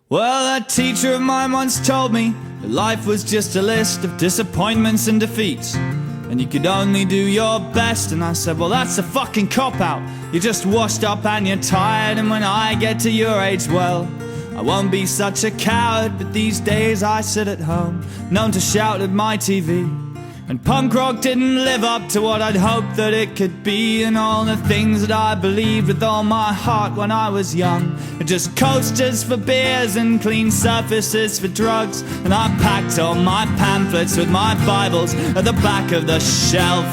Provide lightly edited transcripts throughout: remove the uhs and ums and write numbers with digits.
Well, a teacher of mine once told me that life was just a list of disappointments and defeats, and you could only do your best. And I said, well, that's a fucking cop-out. You're just washed up and you're tired, and when I get to your age, well, I won't be such a coward. But these days I sit at home, known to shout at my TV, and punk rock didn't live up to what I'd hoped that it could be. And all the things that I believed with all my heart when I was young are just coasters for beers and clean surfaces for drugs. And I packed all my pamphlets with my Bibles at the back of the shelf.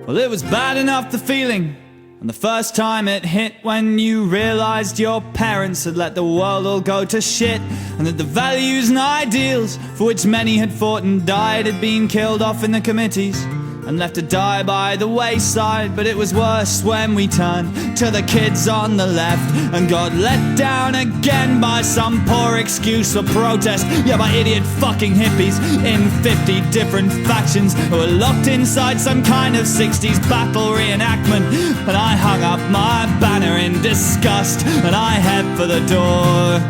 Well, it was bad enough, the feeling, and the first time it hit, when you realized your parents had let the world all go to shit, and that the values and ideals for which many had fought and died had been killed off in the committees and left to die by the wayside. But it was worse when we turned to the kids on the left and got let down again by some poor excuse for protest. Yeah, by idiot fucking hippies in 50 different factions who were locked inside some kind of 60s battle reenactment. And I hung up my banner in disgust and I head for the door.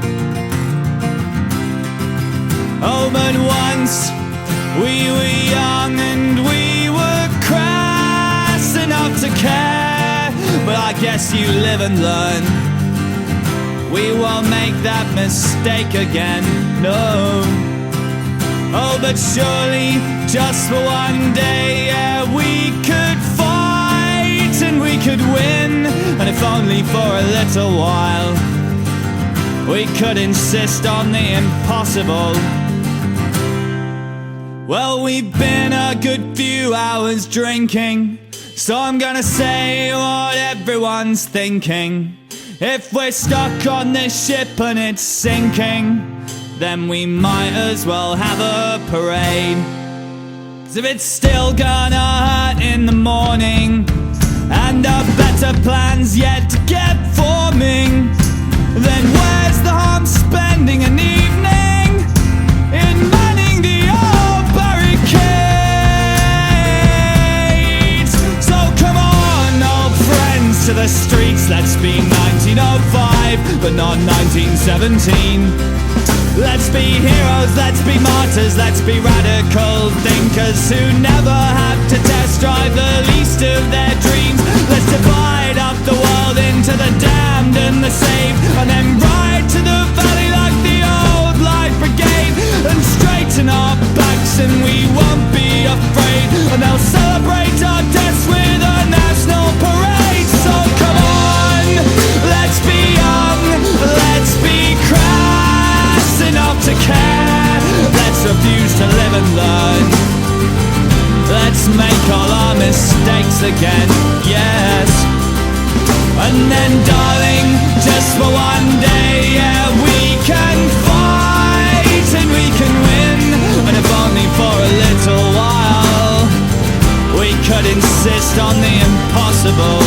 Oh, but once we were young and we were crass enough to care. But I guess you live and learn. We won't make that mistake again, no. Oh, but surely just for one day, yeah, we could fight and we could win. And if only for a little while, we could insist on the impossible. Well, we've been a good few hours drinking, so I'm gonna say what everyone's thinking. If we're stuck on this ship and it's sinking, then we might as well have a parade. 'Cause if it's still gonna hurt in the morning and a better plan's yet to get forming, then where's the harm spending an evening in manning the old barricades? So come on, old friends, to the streets. Let's be 1905, but not 1917. Let's be heroes, let's be martyrs, let's be radical thinkers who never have to test drive the least of their dreams. Let's divide up the world into the damned and the saved, and then ride to the valley like the old Life Brigade, and straighten our backs and we won't be afraid, and they'll celebrate our deaths with a national parade. So come on, let's be young, let's be crass enough to care. Let's refuse to live and learn. Let's make all our mistakes again, yes. And then darling, just for one day, yeah, we can fight and we can win. And if only for a little while, we could insist on the impossible.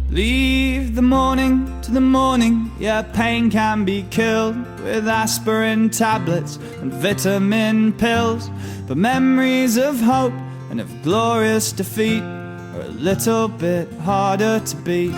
Leave the morning to the morning, yeah, pain can be killed with aspirin tablets and vitamin pills. But memories of hope and of glorious defeat are a little bit harder to beat.